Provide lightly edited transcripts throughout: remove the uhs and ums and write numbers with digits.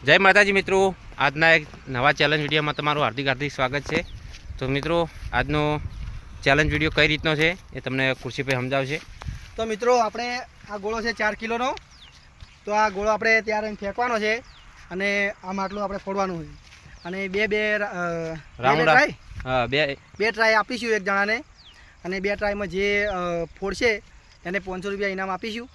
જય માતાજી મિત્રો, આજના એક નવા ચેલેન્જ વિડીયોમાં તમારું હાર્દિક સ્વાગત છે। તો મિત્રો, આજનો ચેલેન્જ વિડીયો કઈ રીતનો છે એ તમને ખુરશી પર સમજાવશે। તો મિત્રો, આપણે આ ગોળો છે 4 કિલોનો। તો આ ગોળો આપણે ત્યારે ફેંકવાનો છે અને આ માટલું આપણે ફોડવાનું છે અને બે ટ્રાય આપીશું એક જણાને અને બે ટ્રાયમાં જે ફોડશે એને 500 રૂપિયા ઇનામ આપીશું।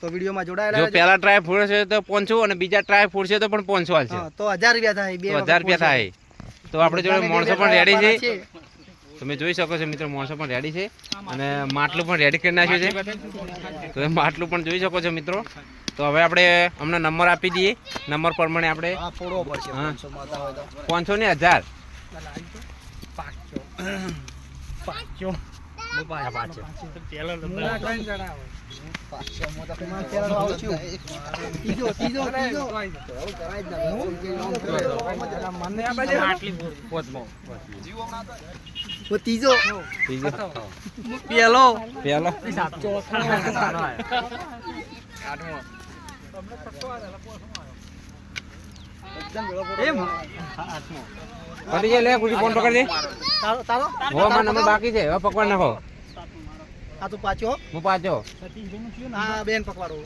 તો વિડીયોમાં જોડાયેલા જો પહેલા ટ્રાય ફોડશે તો 500 અને બીજા ટ્રાય ફોડશે તો પણ 500 હાલશે। તો 1000 રૂપિયા થાય, 1000 રૂપિયા થાય। તો આપણે જોડે માણસો પણ રેડી છે, તમે જોઈ શકો છો મિત્રો, માણસો પણ રેડી છે અને માટલું પણ રેડી કરી નાખ્યું છે। તો એ માટલું પણ જોઈ શકો છો મિત્રો। તો હવે આપણે અમને નંબર આપી દઈએ, નંબર પ્રમાણે આપણે ફોડવો પડશે। 500 ને 1000 લે કુછી ફોન પકડ દે તારો હો માં નંબર બાકી છે, હવે પકડ નાખો। આ તો પાછો હું પાછો હા બેન પકવાડો।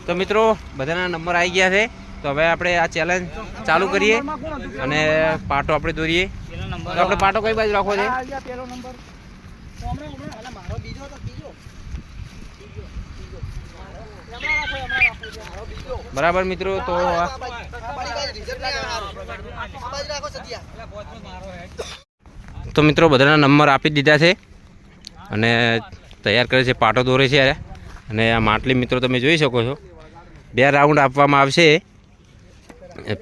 તો મિત્રો, બધાના નંબર આવી ગયા છે। તો હવે આપણે આ ચેલેન્જ ચાલુ કરીએ અને પાટો આપણે દોરીએ। તો આપણે પાટો કઈ બાજુ રાખવો છે? પેલો નંબર મારો બીજો તો બીજો બરાબર મિત્રો। તો મિત્રો, બધાના નંબર આપી દીધા છે અને તૈયાર કરે છે, પાટો દોરે છે। અને આ માટલી મિત્રો તમે જોઈ શકો છો, 2 રાઉન્ડ આપવામાં આવશે।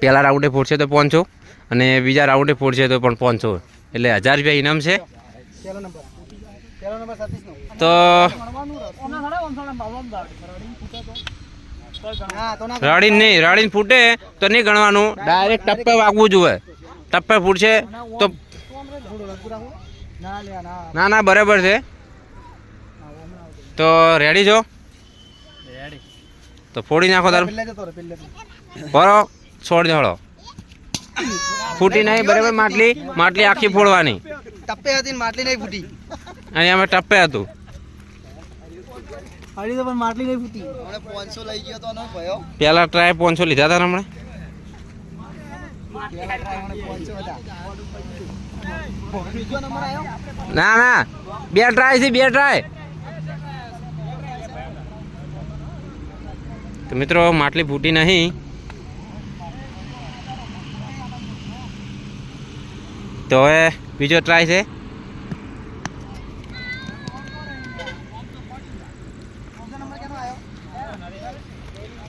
પહેલા રાઉન્ડે ફોડશે તો 500 અને બીજા રાઉન્ડે ફોડશે તો પણ 500, એટલે 1000 રૂપિયા ઇનામ છે। તો રાડીને ફૂટે તો નહીં ગણવાનું, ડાયરેક્ટ ટપ્પે વાગવું જોઈએ। ટપ્પે ફૂટશે તો ના બરાબર છે। તો રેડી છો? તો ફોડી નાખો તાર બરો છોડ દેડો। ફૂટી નહીં બરાબર, માટલી આખી ફોડવાની। ટપ્પે હતી માટલી નહીં ફૂટી, અને અમે ટપ્પે હતું હરી તો પણ માટલી નહીં ફૂટી। હમણે 500 લઈ ગયો તો ન ભયો, પહેલા ટ્રાય 500 લીધા હતા હમણે। ના 2 ટ્રાય છે, 2 ટ્રાય। તો મિત્રો, માટલી ફૂટી નહીં। તો હવે બીજો ટ્રાય છે।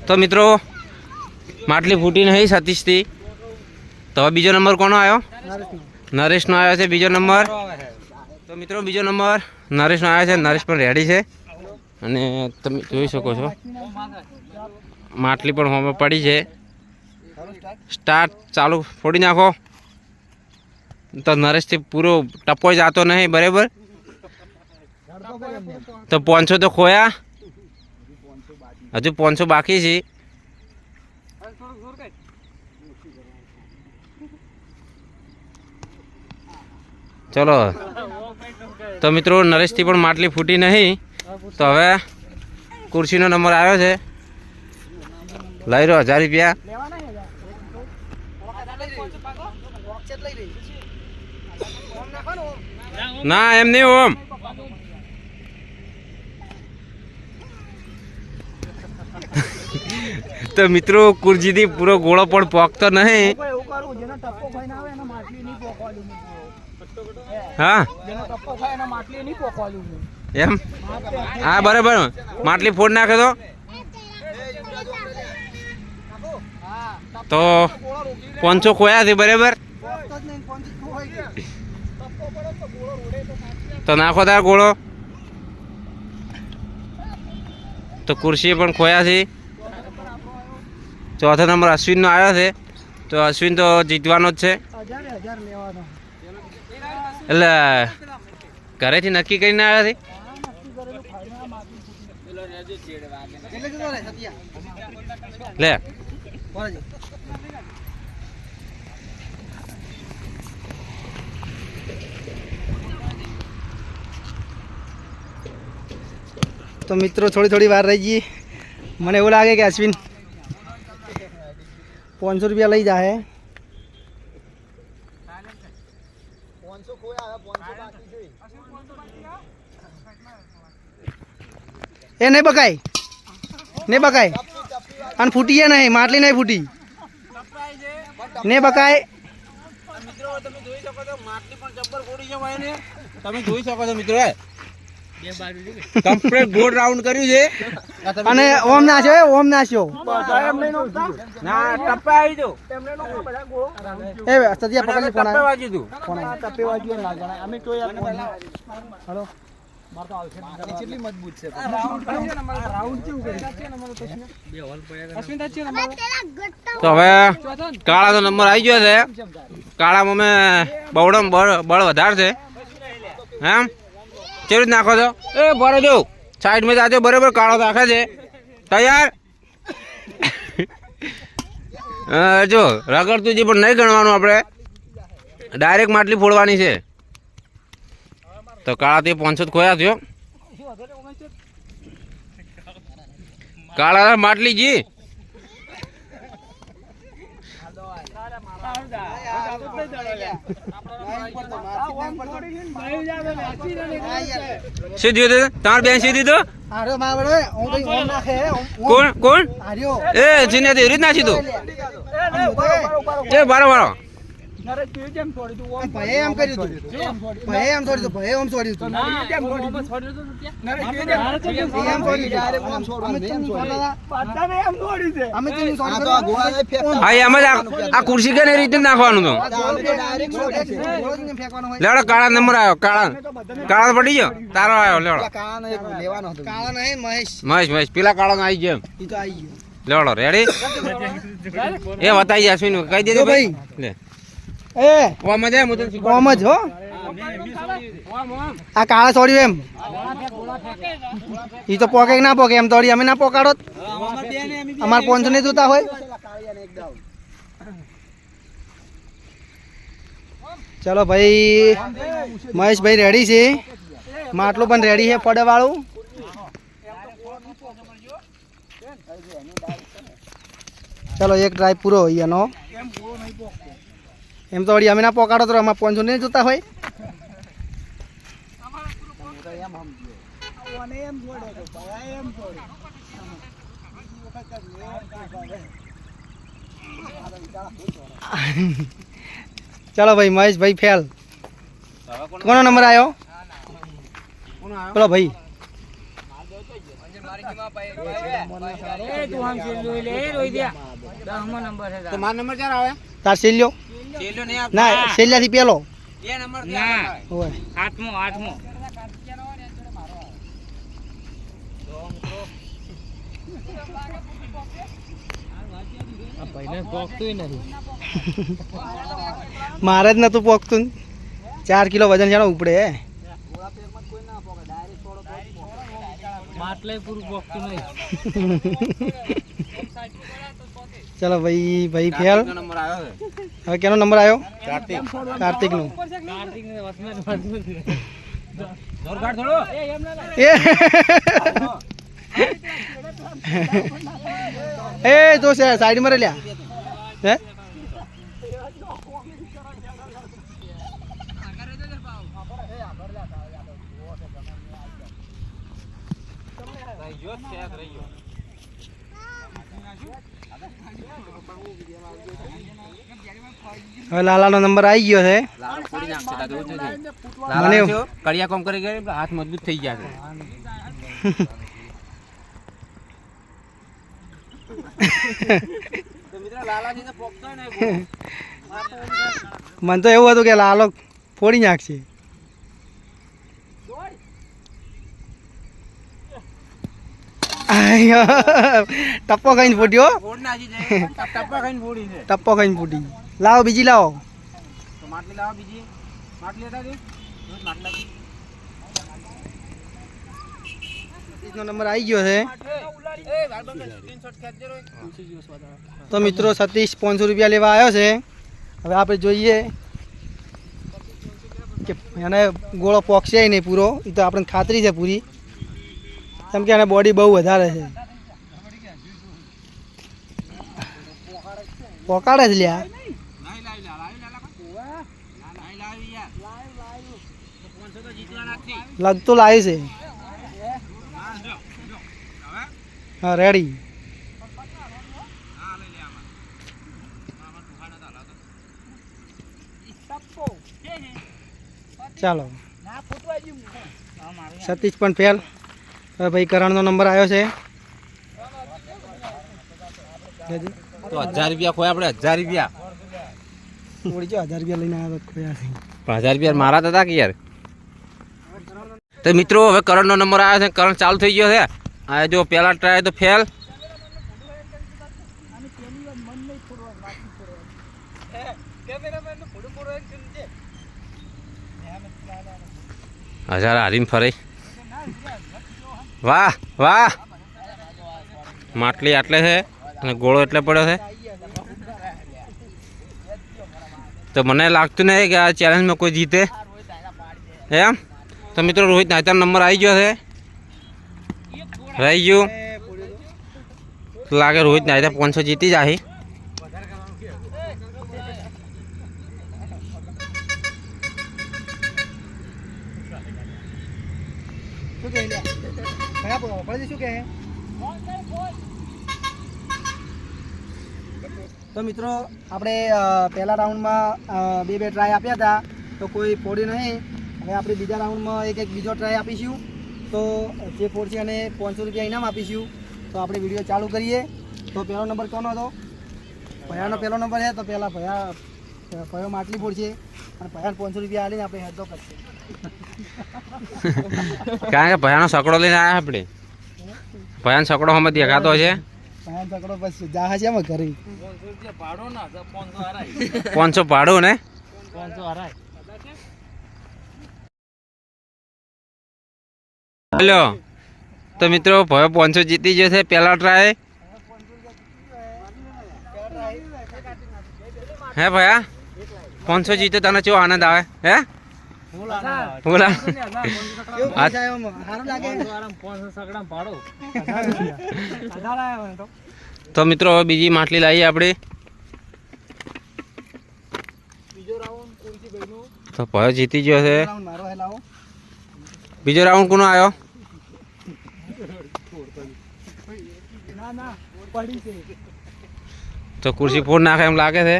તો મિત્રો, માટલી ફૂટી નહીં સતીશથી। તો હવે બીજો નંબર કોનો આવ્યો? નરેશનો આવ્યો છે બીજો નંબર। તો મિત્રો, બીજો નંબર નરેશનો આવ્યો છે। નરેશ પણ રેડી છે અને તમે જોઈ શકો છો, માટલી પણ હોમે પડી છે। સ્ટાર્ટ ચાલુ, ફોડી નાખો। તો નરેશથી પૂરો ટપ્પો જતો નહીં બરાબર। તો 500 તો ખોયા, હજુ 500 બાકી છે। ચલો, તો મિત્રો, નરેશથી પણ માટલી ફૂટી નહીં। તો હવે ખુરશીનો નંબર આવ્યો છે, લઈ રહ્યો 1000 રૂપિયા। ના એમ નહીં ઓમ। તો મિત્રો, કુરજીથી પૂરો ગોળો પણ પોકતો નહીં। હા એમ, હા બરાબર, માટલી ફોડ નાખે તો 500 ખોયા છે બરાબર। તો નાખો તાર ગોળો। તો ખુરશી પણ ખોયા છે। ચોથો નંબર અશ્વિનનો આવ્યો છે। તો અશ્વિન તો જીતવાનો જ છે। એટલે ઘરેથી નક્કી કરીને આવ્યા છે? એટલે જતો રહે સત્યા લે બોલજી. તો મિત્રો થોડી વાર રહી ગઈ. મને એવું લાગે કે અશ્વિન 500 રૂપિયા લઈ જાય. એ નહીં બકાય અને ફૂટી નહીં, માટલી નહીં ફૂટી ને બકાય. તમે જોઈ શકો છો મિત્રો કમ્પ્લીટ ગોળ રાઉન્ડ કર્યું છે અને ઓમ નાશ્યો ના ટપ્પા આવી જો એ સતિયા પકડી ફોન ટપ્પા વાજી તું હેલો તો હવે કાળાનો નંબર આવી ગયો છે. કાળામાં અમે બવડમ બળ વધારે છે એમ કેવી રીતે નાખો છો? એ ભરો જો સાઈડમાં જાજો બરાબર. કાળો રાખે છે તૈયાર. જો રગડતું જે પણ નહીં ગણવાનું, આપણે ડાયરેક્ટ માટલી ફોડવાની છે. તો કાળાથી 500 ખોયા થયો. કાળા માટલી જી સીધી હતું તમારે બેન સીધી તો કોણ એ સીને એવી રીત ના સીધું એ બારો બારો આ ખુરશી કે રીતે નાખવાનું તો લેવડો કાળા નંબર આવ્યો. કાળા પડી ગયો તારો આવ્યો. લેવડો મહેશ પેલા કાળા આવી ગયો. લેવડો રેડી એ બતાવી અશ્વિન કહી દેજો ભાઈ. લે ઓમ જ હો આ કાળા છોડ્યું એમ ઈ તો પોકે ના પોકે એમ તોડી અમે ના પોકાડો. અમાર 500 નહીં જોતા હોય. ચલો ભાઈ મહેશભાઈ રેડી છે. માટલું પણ રેડી છે પડે વાળું. ચલો એક ટ્રાય પૂરો એનો. એમ તો અમે ના પોકાડો તો અમારે 500 નહીં જોતા હોય. ચલો ભાઈ મહેશભાઈ ફેલ. કોનો નંબર આવ્યો? બોલો ભાઈ. તાર સેલ્યો ના સેલ્યાથી પેલો મારે જ નતું પોકતું. 4 કિલો વજન છે ઉપડે. ચલો ભાઈ ફેલ. હવે કેનો નંબર આવ્યો? કાર્તિક નો. એ તો સાઈડ માં લ્યા હે હવે લાલાનો નંબર આવી ગયો છે. મને કડિયા કોમ કરી ગયા હાથ મજબૂત થઈ ગયા છે. મને તો એવું હતું કે લાલો ફોડી નાખશે. ટપ્પો ખાઈને ફૂટ્યો. ટપ્પો ખાઈને ફૂટી. લાવો બીજી લાવો. સતીશનો નંબર આવી ગયો છે. તો મિત્રો સતીશ 500 રૂપિયા લેવા આવ્યો છે. હવે આપણે જોઈએ કે એને ગોળો પોકશે નહીં પૂરો, એ તો આપણને ખાતરી છે પૂરી, કેમ કે એને બોડી બહુ વધારે છે. પોકાડે જ લ્યા. લગતું લાવ્યું છે. હા રેડી. ચાલો સતીશ પણ ફેલ. હવે ભાઈ કરણનો નંબર આવ્યો છે. તો 1000 રૂપિયા ખોયા આપણે. 1000 રૂપિયા થોડી જો 1000 રૂપિયા લઈને આવ્યો ખોયા છે. 1000 રૂપિયા મારા તો હતા કે યાર. તો મિત્રો હવે કરણનો નંબર આવ્યો છે. કરણ ચાલુ થઈ ગયો છે. આ જો પહેલા ટ્રાય તો ફેલ. હજાર હારીને ફરે. વાહ વાહ. માટલી આટલે છે અને ગોળો એટલે પડ્યો છે. તો મને લાગતું નહીં કે આ ચેલેન્જમાં કોઈ જીતે એમ. તો મિત્રો રોહિત નાયતાનો નંબર આવી ગયો છે. રહી ગયું લાગે રોહિત નાયતા 500 જીતી જાય. તો મિત્રો આપણે પહેલા રાઉન્ડમાં બે ટ્રાય આપ્યા હતા તો કોઈ ફોડી નહીં. હવે આપણે બીજા રાઉન્ડમાં એક બીજો ટ્રાય આપીશું. તો જે ફોડશે અને 500 રૂપિયા ઇનામ આપીશું. તો આપણે વિડીયો ચાલુ કરીએ. તો પહેલો નંબર કોનો હતો? ભયાનો પહેલો નંબર છે. તો પહેલાં ભયો માટલી ફોડશે અને ભયાને 500 રૂપિયા આલીને આપણે હેડો કરશે. કારણ કે ભયાનો સકડો લઈને આવ્યા આપણે. ભયાનો સકડો હમણાં દેખાતો છે. ભયાનો સકડો બસ જાહે છે એમાં ઘરે 500 ભાડું ને 500 હરાય. હેલો. તો મિત્રો ભયો 500 જીતી ગયો છે પહેલા ટ્રાય. હે ભયા 500 જીતો તને કેવો આનંદ આવે હે? બોલા તો મિત્રો હવે બીજી માટલી લાવીએ આપણે. તો ભયો જીતી ગયો છે. બીજો રાઉન્ડ કોનો આવ્યો? તો ખુરશી ફોડ નાખે એમ લાગે છે.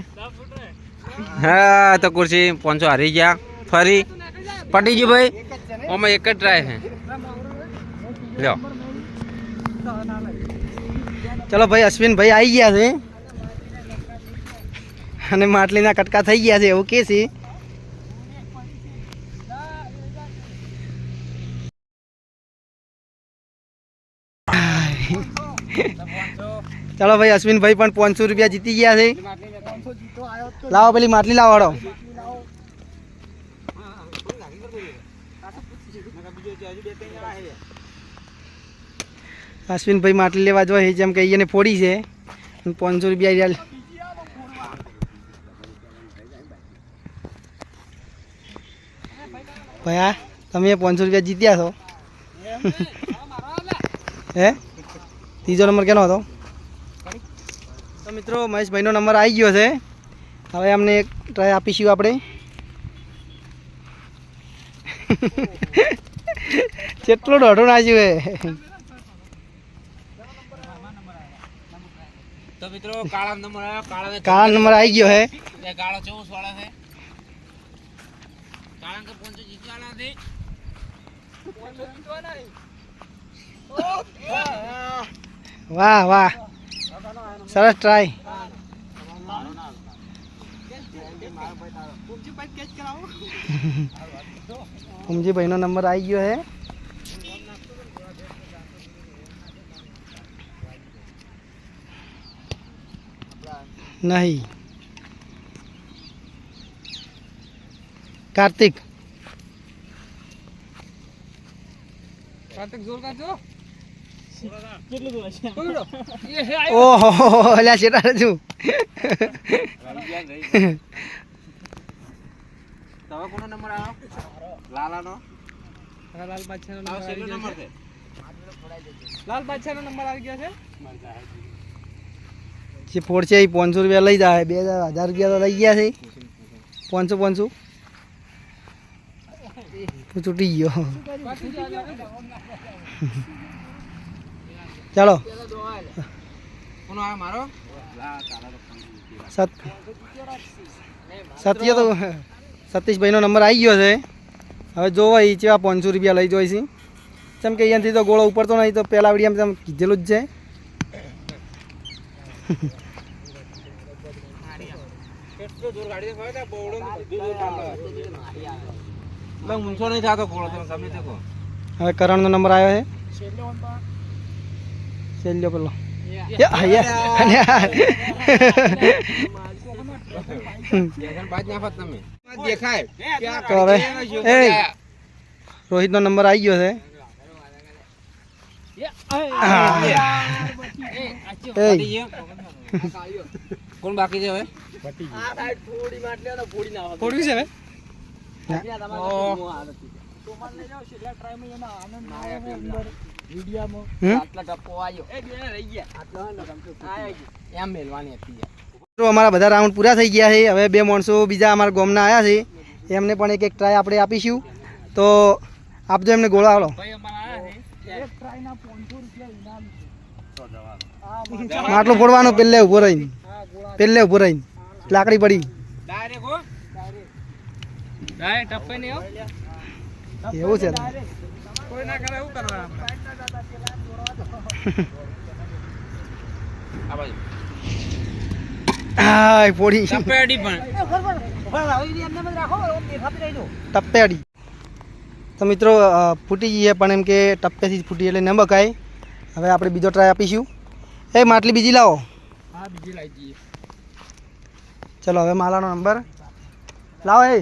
હા તો ખુરશી 500 હારી ગયા. ફરી પટી ગયું ભાઈ. ઓમાં એક જ ટ્રાય છે. લ્યો ચલો ભાઈ અશ્વિનભાઈ આવી ગયા છે અને માટલીના કટકા થઈ ગયા છે એવું કે છે. ચલો ભાઈ અશ્વિનભાઈ પણ 500 રૂપિયા જીતી ગયા છે. લાવો પેલી માટલી લાવો વાળો. અશ્વિનભાઈ માટલી લેવા જોઈએ જેમ કે એને ફોડી છે 500 રૂપિયા. ભયા તમે 500 રૂપિયા જીત્યા છો. હે ત્રીજો નંબર કેનો હતો? તો મિત્રો મહેશભાઈનો નંબર આવી ગયો છે. હવે અમને એક ટ્રાય આપીશું આપણે. કેટલો દોઢો નાચ્યું હે. તો મિત્રો કાળા નંબર આવ્યો. કાળા નંબર આવી ગયો હે. કાળો 24 વાળા છે. કાળા કે 500 જીતવાના નથી. વાહ વાહ સરસ ટ્રાય. કુમજીભાઈનો નંબર આવી ગયો હે. નહીં કાર્તિક જોર કાઢજો. ઓહો અલ્યા શેટા છું તમે કોનો નંબર આવ્યો લાલાનો લાલ બાદશાહનો આવો નંબર સેનો આવી નંબર ગયો છે છે લાલ બાદશાહનો નંબર આવી ગયો છે જે ફોડ છે એ 500 રૂપિયા લઈ જાય 1000 રૂપિયા તો લઈ ગયા છે 500 તો છૂટી ગયો ચાલો કોનો આવ્યો મારો સત્ય તો સતીશભાઈનો નંબર આવી ગયો છે હવે જોવો એ કેવા 500 રૂપિયા લઈ જોઈ છે કેમ કે અહીંયાથી તો ગોળો ઉપડતો નહીં તો પહેલા વિડીયામાં તમે કીધેલું જ છે કેટલો દૂર ગાડી ફરે ને બોવડો દૂર એટલે ઊંચો નહીં થતો ઘોડો તમે ગમે તે કહો હવે કરણનો નંબર આવ્યો છે છેલ્લો પેલો બાજ ના ફત તમે દેખાય તો હવે એ રોહિતનો નંબર આવી ગયો છે કોણ બાકી છે હવે ફોડ્યું છે હવે તો અમારા બધા રાઉન્ડ પૂરા થઈ ગયા છે હવે 2 માણસો બીજા અમારા ગામના આવ્યા છે એમને પણ એક ટ્રાય આપણે આપીશું તો આપજો એમને ગોળા હાલો માટલું ફોડવાનું પહેલે ઉભો રહીને લાકડી પડી ડાયરેક્ટ હો ડાયરેક્ટ ટપ્પે નહીં એવું છે કોઈ ના કરે એવું કરવા આ બાજુ હાય પોડી ચપેડી પણ ટપ્પે અડી તો મિત્રો ફૂટી જઈએ પણ એમ કે ટપ્પેથી જ ફૂટી એટલે ન બકાય હવે આપણે બીજો ટ્રાય આપીશું એ માટલી બીજી લાવો હા બીજી લાવી દઈએ ચલો હવે માલાનો નંબર લાવો એ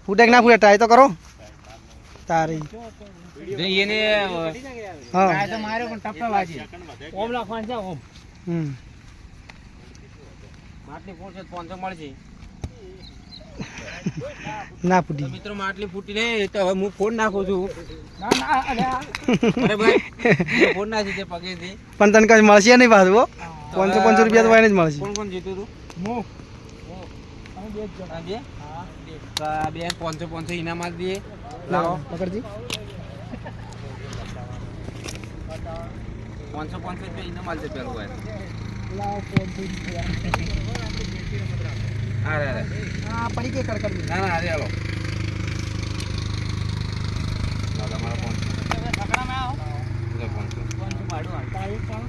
ફૂટે કે ના ફૂટે ટ્રાય તો કરો તારી એને હા આ તો માર્યો પણ ટપ્પા વાજી ઓમ નાખવાનું છે ઓમ હમ માટલી ફૂટશે તો 500 મળશે ના તો ફૂટી મિત્રો માટલી ફૂટી ને તો હવે હું ફોન નાખું છું ના ના અલ્યા અરે ભાઈ ફોન નાખી છે પગેથી પણ તને કઈ મળશે નહીં પાછું હો 500 રૂપિયા તો એને જ મળશે કોણ કોણ જીતું તું મો અમે બે જ જણ આ બે તો આ બે 500 ઇનામ આલી દઈએ લાવો લાવો પકડજી 500 રૂપિયા ઇનામ આલી દે પેલું ભાઈ લાવ ફોન થઈ ગયા અરે અરે હા પડી કે કડકડ ના ના અરે હાલો તમારા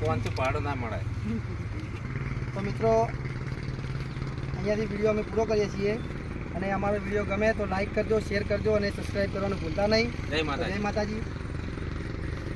500 ભાડું ના મળે તો મિત્રો અહીંયાથી વિડીયો અમે પૂરો કરીએ છીએ અને અમારો વિડીયો ગમે તો લાઈક કરજો શેર કરજો અને સબસ્ક્રાઈબ કરવાનું ભૂલતા નહીં જય માતાજી જય માતાજી